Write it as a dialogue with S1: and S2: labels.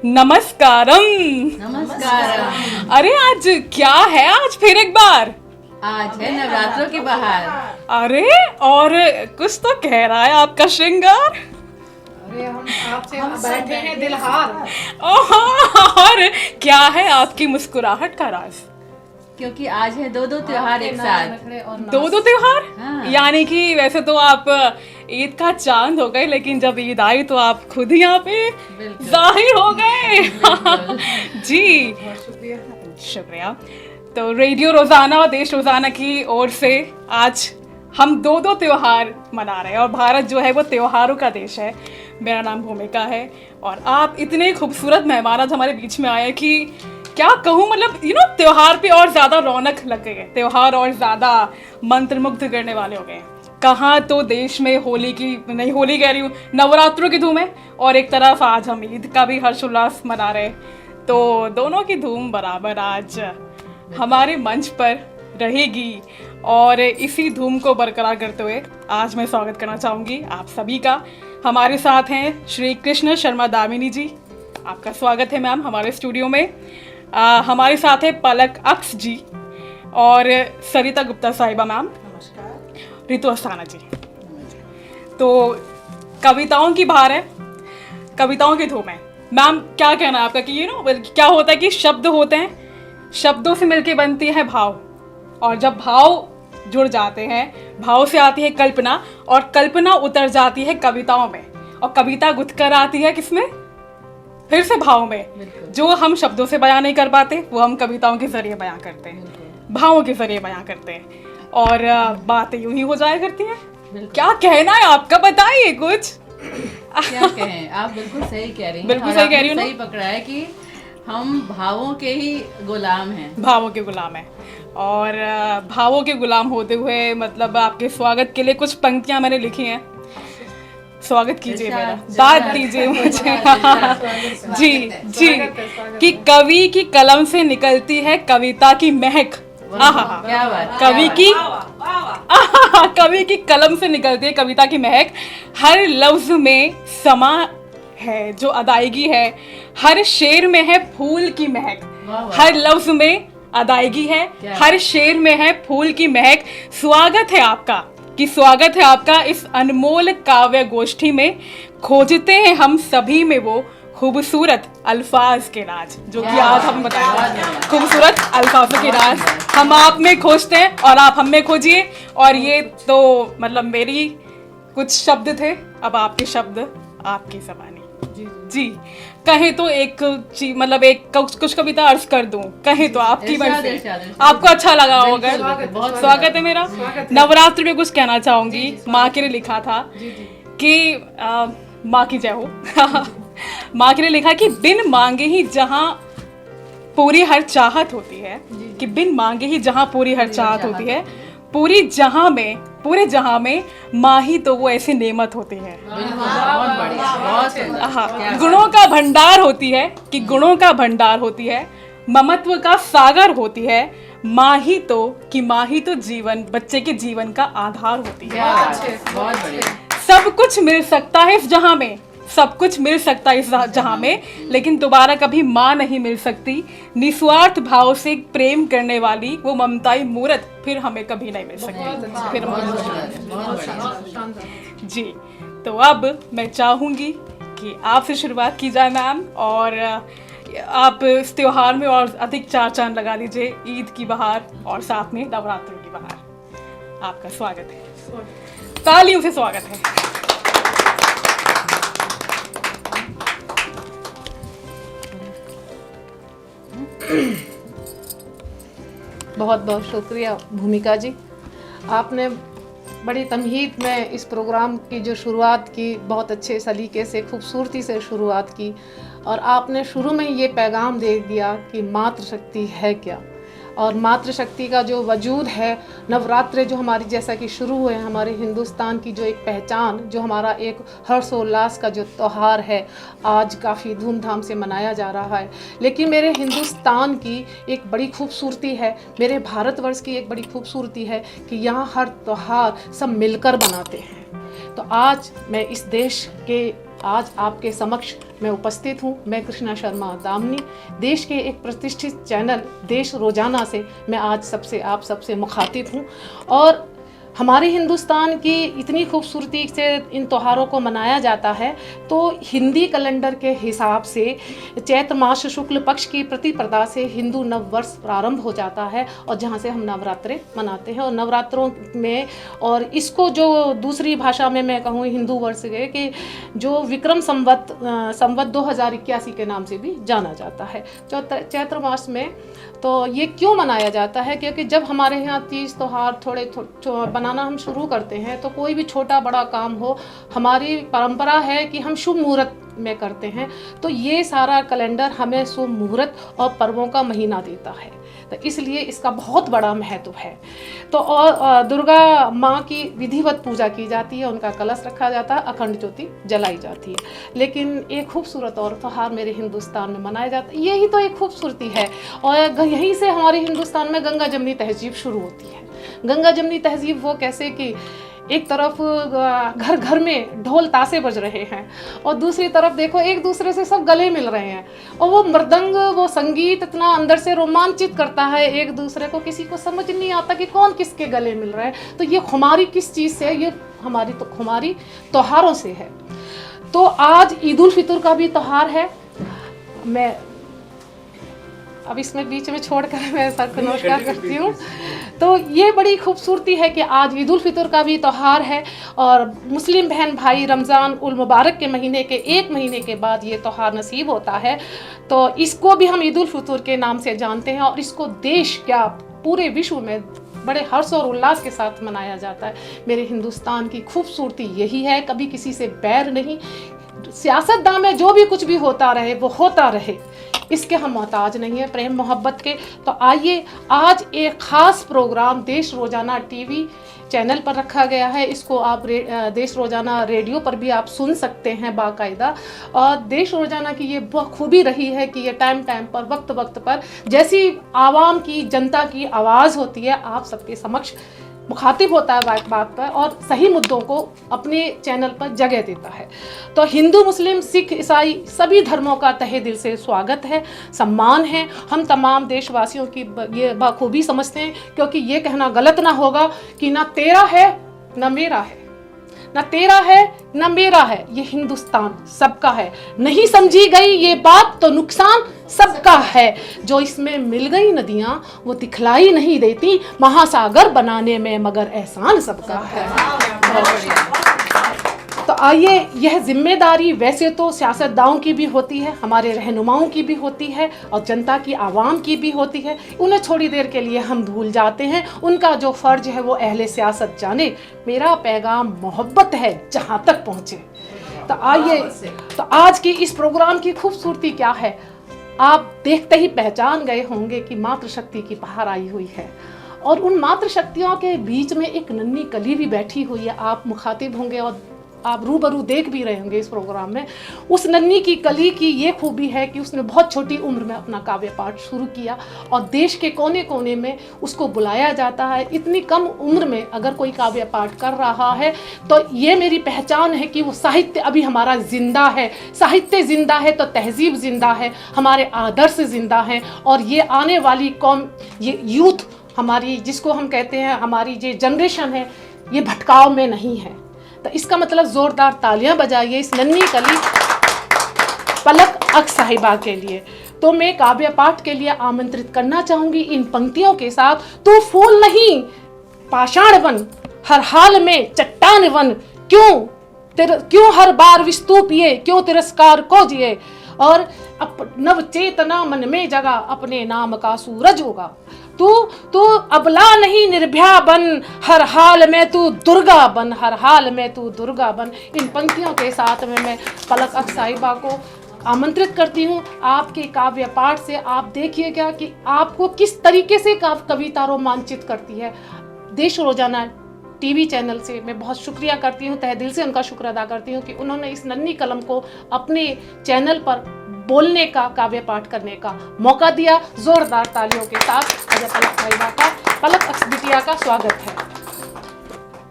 S1: नमस्कारम।
S2: नमस्कारम।
S1: अरे आज क्या है, आज फिर एक बार
S2: आज है नवरात्रों की बहार।
S1: अरे और कुछ तो कह रहा है आपका श्रृंगार।
S3: अरे हम बैठे हैं दिलहार।
S1: और क्या है आपकी मुस्कुराहट का राज?
S2: क्योंकि आज है दो त्योहार एक साथ।
S1: दो त्योहार।
S2: हाँ।
S1: यानी कि वैसे तो आप ईद का चांद हो गए, लेकिन जब ईद आई तो आप खुद ही यहाँ पे
S2: बिल्कुल।
S1: जाहिर हो गए।
S2: बिल्कुल।
S1: जी
S3: बहुत शुक्रिया।
S1: शुक्रिया। तो रेडियो रोजाना और देश रोजाना की ओर से आज हम दो त्योहार मना रहे हैं, और भारत जो है वो त्योहारों का देश है। मेरा नाम भूमिका है और आप इतने खूबसूरत मेहमान आज हमारे बीच में आए हैं कि क्या कहूँ, मतलब त्योहार पे और ज़्यादा रौनक लग गई है, त्योहार और ज़्यादा मंत्रमुग्ध करने वाले हो गए हैं। कहाँ तो देश में होली की नहीं, होली कह रही हूँ, नवरात्रों की धूम है, और एक तरफ आज हम ईद का भी हर्षोल्लास मना रहे हैं। तो दोनों की धूम बराबर आज हमारे मंच पर रहेगी, और इसी धूम को बरकरार करते हुए आज मैं स्वागत करना चाहूँगी आप सभी का। हमारे साथ हैं श्री कृष्ण शर्मा दामिनी जी, आपका स्वागत है मैम हमारे स्टूडियो में। हमारे साथ है पलक अक्स जी और सरिता गुप्ता साहिबा मैम,
S3: नमस्कार।
S1: रितु अस्थाना जी। तो कविताओं की बहार है, कविताओं की धूम है। मैम क्या कहना है आपका कि क्या होता है कि शब्द होते हैं, शब्दों से मिलके बनती है भाव, और जब भाव जुड़ जाते हैं, भाव से आती है कल्पना, और कल्पना उतर जाती है कविताओं में, और कविता गुथ कर आती है किसमें, फिर से भाव में। जो हम शब्दों से बयां नहीं कर पाते वो हम कविताओं के जरिए बयां करते हैं, भावों के जरिए बयां करते हैं, और बातें यूं ही हो जाया करती हैं। क्या कहना है आपका, बताइए कुछ।
S2: क्या कहें, आप बिल्कुल सही कह रही हैं।
S1: बिल्कुल सही कह रही हूँ ना?
S2: सही पकड़ा है कि हम भावों के ही गुलाम हैं।
S1: भावों के गुलाम है, और भावों के गुलाम होते हुए मतलब आपके स्वागत के लिए कुछ पंक्तियां मैंने लिखी हैं। स्वागत कीजिए मेरा, दाद दीजिए मुझे। जी जी, कि कवि की कलम से निकलती है कविता की महक।
S2: क्या बात,
S1: कवि की कवि की कलम से निकलती है कविता की महक। हर लफ्ज में समा है जो अदायगी है, हर शेर में है फूल की महक। हर लफ्ज में अदायगी है, हर शेर में है फूल की महक। स्वागत है आपका, कि स्वागत है आपका इस अनमोल काव्य गोष्ठी में। खोजते हैं हम सभी में वो खूबसूरत अल्फाज के राज, जो कि आज हम बताएंगे। खूबसूरत अल्फाजों के राज हम आप में खोजते हैं, और आप हम में खोजिए। और ये तो मतलब मेरी कुछ शब्द थे, अब आपके शब्द आपकी जबानी। जी कहें तो एक मतलब एक कुछ कविता अर्ज कर दूं, कहें तो आपकी मर्जी, आपको अच्छा लगा होगा।
S2: बहुत
S1: स्वागत है मेरा। नवरात्रि में कुछ कहना चाहूंगी। माँ के लिए लिखा था कि माँ की जय हो। माँ के लिए लिखा कि बिन मांगे ही जहाँ पूरी हर चाहत होती है, कि बिन मांगे ही जहाँ पूरी हर चाहत होती है, पूरे जहां में माँ ही तो वो ऐसी नेमत होती है।
S2: बहुत बढ़िया, बहुत सुंदर।
S1: गुणों का भंडार होती है, कि गुणों का भंडार होती है, ममत्व का सागर होती है। माँ ही तो जीवन, बच्चे के जीवन का आधार होती है।
S2: बहुत बढ़िया।
S1: सब कुछ मिल सकता है इस जहां में, सब कुछ मिल सकता है इस जहां में, लेकिन दोबारा कभी माँ नहीं मिल सकती। निस्वार्थ भाव से प्रेम करने वाली वो ममताई मूरत फिर हमें कभी नहीं मिल सकती। फिर जी, तो अब मैं चाहूंगी कि आपसे शुरुआत की जाए मैम, और आप इस त्योहार में और अधिक चार चांद लगा दीजिए, ईद की बहार और साथ में नवरात्रों की बहार। आपका स्वागत है, तालियों से स्वागत है।
S3: बहुत बहुत शुक्रिया भूमिका जी, आपने बड़ी तमहीद में इस प्रोग्राम की जो शुरुआत की, बहुत अच्छे सलीके से खूबसूरती से शुरुआत की, और आपने शुरू में ये पैगाम दे दिया कि मातृशक्ति है क्या, और मातृशक्ति का जो वजूद है। नवरात्रे जो हमारी जैसा कि शुरू हुए हमारे हिंदुस्तान की जो एक पहचान, जो हमारा एक हर्षोल्लास का जो त्यौहार है, आज काफ़ी धूमधाम से मनाया जा रहा है। लेकिन मेरे हिंदुस्तान की एक बड़ी खूबसूरती है, मेरे भारतवर्ष की एक बड़ी खूबसूरती है कि यहाँ हर त्यौहार सब मिलकर बनाते हैं। तो आज मैं इस देश के आज आपके समक्ष मैं उपस्थित हूँ। मैं कृष्णा शर्मा दामनी, देश के एक प्रतिष्ठित चैनल देश रोजाना से मैं आज आप सबसे मुखातिब हूँ। और हमारे हिंदुस्तान की इतनी खूबसूरती से इन त्योहारों को मनाया जाता है। तो हिंदी कैलेंडर के हिसाब से चैत्र मास शुक्ल पक्ष की प्रतिपदा से हिंदू नव वर्ष प्रारंभ हो जाता है, और जहाँ से हम नवरात्रे मनाते हैं। और नवरात्रों में, और इसको जो दूसरी भाषा में मैं कहूँ हिंदू वर्ष के, कि जो विक्रम संवत 2081 के नाम से भी जाना जाता है चैत्र मास में। तो ये क्यों मनाया जाता है? क्योंकि जब हमारे यहाँ तीज त्योहार थोड़े बनाना हम शुरू करते हैं, तो कोई भी छोटा बड़ा काम हो, हमारी परंपरा है कि हम शुभ मुहूर्त में करते हैं। तो ये सारा कैलेंडर हमें शुभ मुहूर्त और पर्वों का महीना देता है, तो इसलिए इसका बहुत बड़ा महत्व है। तो और दुर्गा माँ की विधिवत पूजा की जाती है, उनका कलश रखा जाता है, अखंड ज्योति जलाई जाती है। लेकिन एक खूबसूरत और त्योहार मेरे हिंदुस्तान में मनाया जाता है, यही तो एक खूबसूरती है। और यहीं से हमारे हिंदुस्तान में गंगा जमनी तहजीब शुरू होती है। गंगा जमनी तहजीब वो कैसे कि एक तरफ घर घर में ढोल ताशे बज रहे हैं, और दूसरी तरफ देखो एक दूसरे से सब गले मिल रहे हैं, और वो मृदंग, वो संगीत इतना अंदर से रोमांचित करता है एक दूसरे को, किसी को समझ नहीं आता कि कौन किसके गले मिल रहा है। तो ये खुमारी किस चीज़ से है? ये हमारी तो खुमारी त्योहारों से है। तो आज ईद उल फितर का भी त्योहार है। मैं अब इसमें बीच में छोड़कर मैं सर को नमस्कार करती हूँ। तो ये बड़ी खूबसूरती है कि आज ईद उल फितर का भी त्यौहार है, और मुस्लिम बहन भाई रमज़ान उल मुबारक के महीने के 1 महीने के बाद ये त्यौहार नसीब होता है। तो इसको भी हम ईद उल फितर के नाम से जानते हैं, और इसको देश क्या पूरे विश्व में बड़े हर्ष और उल्लास के साथ मनाया जाता है। मेरे हिंदुस्तान की खूबसूरती यही है, कभी किसी से बैर नहीं। सियासतदान में जो भी कुछ भी होता रहे वो होता रहे, इसके हम मोहताज नहीं है, प्रेम मोहब्बत के। तो आइए, आज एक ख़ास प्रोग्राम देश रोज़ाना टीवी चैनल पर रखा गया है। इसको आप देश रोज़ाना रेडियो पर भी आप सुन सकते हैं बाकायदा। और देश रोज़ाना की ये खूबी रही है कि ये टाइम पर वक्त पर जैसी आवाम की, जनता की आवाज़ होती है, आप सबके समक्ष मुखातिब होता है बात पर, और सही मुद्दों को अपने चैनल पर जगह देता है। तो हिंदू, मुस्लिम, सिख, ईसाई सभी धर्मों का तहे दिल से स्वागत है, सम्मान है। हम तमाम देशवासियों की ये बखूबी समझते हैं, क्योंकि ये कहना गलत ना होगा कि ना तेरा है ना मेरा है, ना तेरा है ना मेरा है, ये हिंदुस्तान सबका है। नहीं समझी गई ये बात तो नुकसान सबका है। जो इसमें मिल गई नदियां वो दिखलाई नहीं देती, महासागर बनाने में मगर एहसान सबका है। तो आइए, यह जिम्मेदारी वैसे तो सियासतदानों की भी होती है, हमारे रहनुमाओं की भी होती है, और जनता की आवाम की भी होती है। उन्हें थोड़ी देर के लिए हम भूल जाते हैं, उनका जो फ़र्ज है वो अहले सियासत जाने। मेरा पैगाम मोहब्बत है जहाँ तक पहुँचे। तो आइए, तो आज की इस प्रोग्राम की खूबसूरती क्या है, आप देखते ही पहचान गए होंगे कि मातृशक्ति की बहार आई हुई है, और उन मातृशक्तियों के बीच में एक नन्ही कली भी बैठी हुई है। आप मुखातिब होंगे और आप रूबरू देख भी रहे होंगे इस प्रोग्राम में। उस नन्ही की कली की ये खूबी है कि उसने बहुत छोटी उम्र में अपना काव्य पाठ शुरू किया, और देश के कोने कोने में उसको बुलाया जाता है। इतनी कम उम्र में अगर कोई काव्य पाठ कर रहा है, तो ये मेरी पहचान है कि वो साहित्य अभी हमारा जिंदा है। साहित्य जिंदा है तो तहजीब जिंदा है, हमारे आदर्श जिंदा हैं, और ये आने वाली कौम, ये यूथ हमारी, जिसको हम कहते हैं हमारी जो जनरेशन है, ये भटकाव में नहीं है। तो इसका मतलब जोरदार तालियां बजाइए इस नन्ही कली पलक अक्स साहिबा के लिए। तो मैं काव्य पाठ के लिए आमंत्रित करना चाहूंगी इन पंक्तियों के साथ। तू फूल नहीं पाषाण बन, हर हाल में चट्टान बन, क्यों हर बार विस्तूपिए, क्यों तिरस्कार को जिए, और नव चेतना मन में जगा, अपने नाम का सूरज होगा। तू अबला नहीं निर्भया बन, हर हाल में तू दुर्गा बन, हर हाल में तू दुर्गा बन। इन पंक्तियों के साथ में मैं पलक अक्स साहिबा को आमंत्रित करती हूँ। आपके काव्य पाठ से आप देखिएगा कि आपको किस तरीके से कविता रोमांचित करती है। देश रोजाना टीवी चैनल से मैं बहुत शुक्रिया करती हूँ, तहे दिल से उनका शुक्र अदा करती हूँ कि उन्होंने इस नन्ही कलम को अपने चैनल पर बोलने का, काव्य पाठ करने का मौका दिया। जोरदार तालियों के साथ पलक साहिबा का, पलक अक्स बिटिया का स्वागत है।